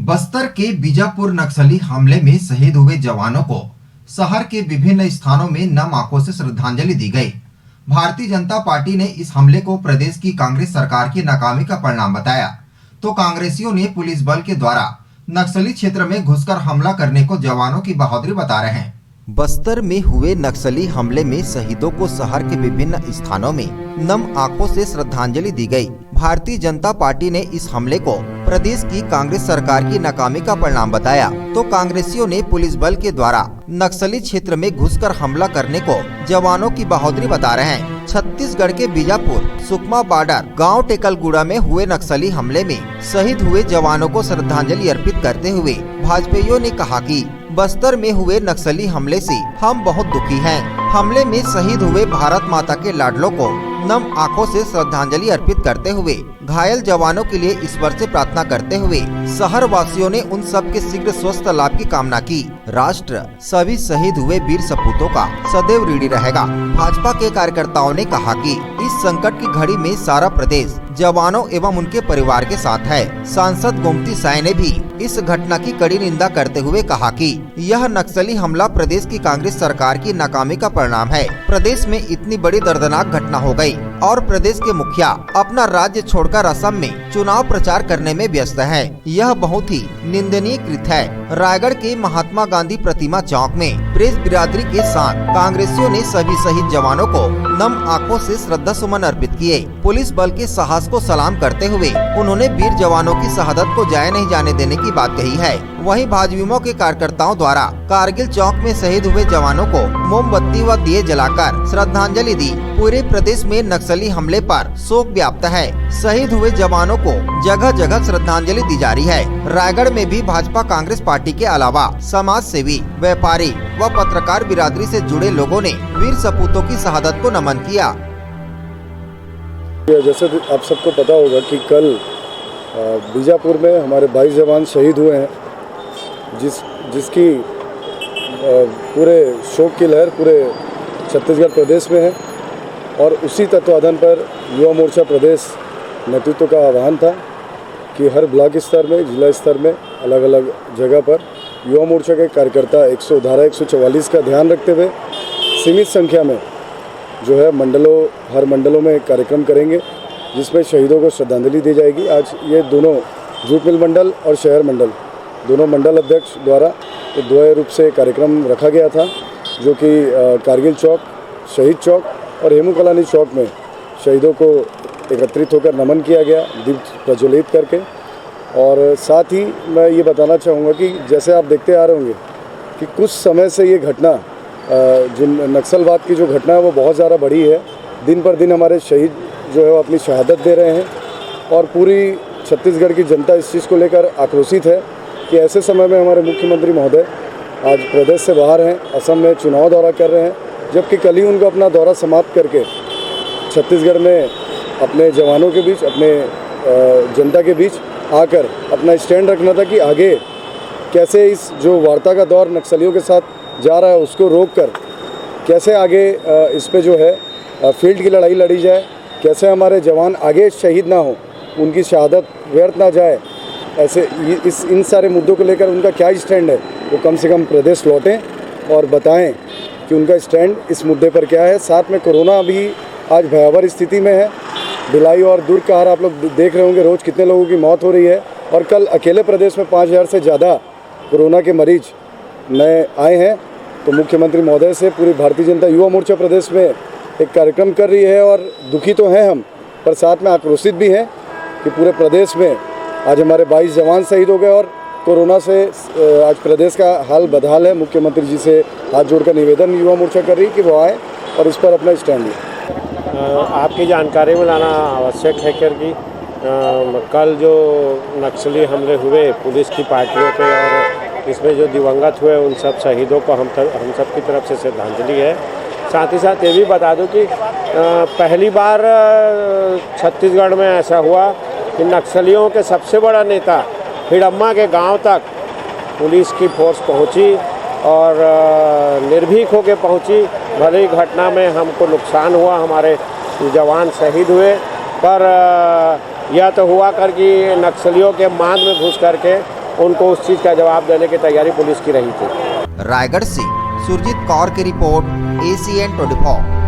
बस्तर के बीजापुर नक्सली हमले में शहीद हुए जवानों को शहर के विभिन्न स्थानों में नम आंखों से श्रद्धांजलि दी गई। भारतीय जनता पार्टी ने इस हमले को प्रदेश की कांग्रेस सरकार की नाकामी का परिणाम बताया, तो कांग्रेसियों ने पुलिस बल के द्वारा नक्सली क्षेत्र में घुसकर हमला करने को जवानों की बहादुरी बता रहे हैं। बस्तर में हुए नक्सली हमले में शहीदों को शहर के विभिन्न स्थानों में नम आंखों से श्रद्धांजलि दी गई। भारतीय जनता पार्टी ने इस हमले को प्रदेश की कांग्रेस सरकार की नाकामी का परिणाम बताया, तो कांग्रेसियों ने पुलिस बल के द्वारा नक्सली क्षेत्र में घुसकर हमला करने को जवानों की बहादुरी बता रहे हैं। छत्तीसगढ़ के बीजापुर सुकमा बॉर्डर गांव टेकलगुड़ा में हुए नक्सली हमले में शहीद हुए जवानों को श्रद्धांजलि अर्पित करते हुए भाजपाइयों ने कहा कि बस्तर में हुए नक्सली हमले से हम बहुत दुखी हैं। हमले में शहीद हुए भारत माता के लाडलों को नम आंखों से श्रद्धांजलि अर्पित करते हुए घायल जवानों के लिए ईश्वर से प्रार्थना करते हुए शहर वासियों ने उन सब के शीघ्र स्वस्थ लाभ की कामना की। राष्ट्र सभी शहीद हुए वीर सपूतों का सदैव ऋणी रहेगा। भाजपा के कार्यकर्ताओं ने कहा कि इस संकट की घड़ी में सारा प्रदेश जवानों एवं उनके परिवार के साथ है। सांसद गोमती साय ने भी इस घटना की कड़ी निंदा करते हुए कहा कि यह नक्सली हमला प्रदेश की कांग्रेस सरकार की नाकामी का परिणाम है। प्रदेश में इतनी बड़ी दर्दनाक घटना हो गई और प्रदेश के मुखिया अपना राज्य छोड़कर असम में चुनाव प्रचार करने में व्यस्त है। यह बहुत ही निंदनीय कृत्य है। रायगढ़ के महात्मा गांधी प्रतिमा चौक में प्रेस बिरादरी के साथ कांग्रेसियों ने सभी शहीद जवानों को नम आंखों से श्रद्धा सुमन अर्पित किए। पुलिस बल के साहस को सलाम करते हुए उन्होंने वीर जवानों की शहादत को जाया नहीं जाने देने की बात कही है। वहीं भाजपा के कार्यकर्ताओं द्वारा कारगिल चौक में शहीद हुए जवानों को मोमबत्ती व दिए जलाकर श्रद्धांजलि दी। पूरे प्रदेश में नक्सली हमले पर शोक व्याप्त है। शहीद हुए जवानों को जगह जगह श्रद्धांजलि दी जा रही है। रायगढ़ में भी भाजपा कांग्रेस पार्टी के अलावा समाज सेवी, व्यापारी व पत्रकार बिरादरी से जुड़े लोगों ने वीर सपूतों की शहादत को नमन किया। जैसे आप सबको पता होगा कि कल बीजापुर में हमारे 22 जवान शहीद हुए हैं, जिसकी पूरे शोक की लहर पूरे छत्तीसगढ़ प्रदेश में है। और उसी तत्वाधान पर युवा मोर्चा प्रदेश नेतृत्व का आह्वान था कि हर ब्लॉक स्तर में, जिला स्तर में, अलग अलग जगह पर युवा मोर्चा के कार्यकर्ता धारा 144 का ध्यान रखते हुए सीमित संख्या में जो है हर मंडलों में कार्यक्रम करेंगे, जिसमें शहीदों को श्रद्धांजलि दी जाएगी। आज ये दोनों जूट मिल मंडल और शहर मंडल दोनों मंडल अध्यक्ष द्वारा एक द्वय रूप से कार्यक्रम रखा गया था, जो कि कारगिल चौक, शहीद चौक और हेमू कलानी चौक में शहीदों को एकत्रित होकर नमन किया गया, दीप प्रज्वलित करके। और साथ ही मैं ये बताना चाहूँगा कि जैसे आप देखते आ रहे होंगे कि कुछ समय से ये घटना जो नक्सलवाद की जो घटना है वो बहुत ज़्यादा बढ़ी है। दिन पर दिन हमारे शहीद जो है वो अपनी शहादत दे रहे हैं और पूरी छत्तीसगढ़ की जनता इस चीज़ को लेकर आक्रोशित है कि ऐसे समय में हमारे मुख्यमंत्री महोदय आज प्रदेश से बाहर हैं, असम में चुनाव दौरा कर रहे हैं, जबकि कल ही उनको अपना दौरा समाप्त करके छत्तीसगढ़ में अपने जवानों के बीच, अपने जनता के बीच आकर अपना स्टैंड रखना था कि आगे कैसे इस जो वार्ता का दौर नक्सलियों के साथ जा रहा है उसको रोककर कैसे आगे इस पे जो है फील्ड की लड़ाई लड़ी जाए, कैसे हमारे जवान आगे शहीद ना हो, उनकी शहादत व्यर्थ ना जाए। ऐसे इन सारे मुद्दों को लेकर उनका क्या स्टैंड है वो कम से कम प्रदेश लौटें और बताएं कि उनका स्टैंड इस मुद्दे पर क्या है। साथ में कोरोना भी आज भयावह स्थिति में है। भिलाई और दुर्ग का हार आप लोग देख रहे होंगे, रोज़ कितने लोगों की मौत हो रही है। और कल अकेले प्रदेश में 5000 से ज़्यादा कोरोना के मरीज नए आए हैं। तो मुख्यमंत्री महोदय से पूरी भारतीय जनता युवा मोर्चा प्रदेश में एक कार्यक्रम कर रही है और दुखी तो हैं हम, पर साथ में आक्रोशित भी हैं कि पूरे प्रदेश में आज हमारे 22 जवान शहीद हो गए और कोरोना से आज प्रदेश का हाल बदहाल है। मुख्यमंत्री जी से हाथ जोड़कर निवेदन युवा मोर्चा कर रही है कि वो आए और इस पर अपना स्टैंड लें। आपकी जानकारी में लाना आवश्यक है क्योंकि कल जो नक्सली हमले हुए पुलिस की पार्टियों पे और इसमें जो दिवंगत हुए उन सब शहीदों को हम सब की तरफ से श्रद्धांजलि है। साथ ही साथ ये भी बता दूं कि पहली बार छत्तीसगढ़ में ऐसा हुआ कि नक्सलियों के सबसे बड़ा नेता हिडम्मा के गांव तक पुलिस की फोर्स पहुंची और निर्भीक होकर पहुंची। भले ही घटना में हमको नुकसान हुआ, हमारे जवान शहीद हुए, पर यह तो हुआ कर कि नक्सलियों के मांद में घुस करके उनको उस चीज़ का जवाब देने की तैयारी पुलिस की रही थी। रायगढ़ से सुरजीत कौर की रिपोर्ट, ACN 24।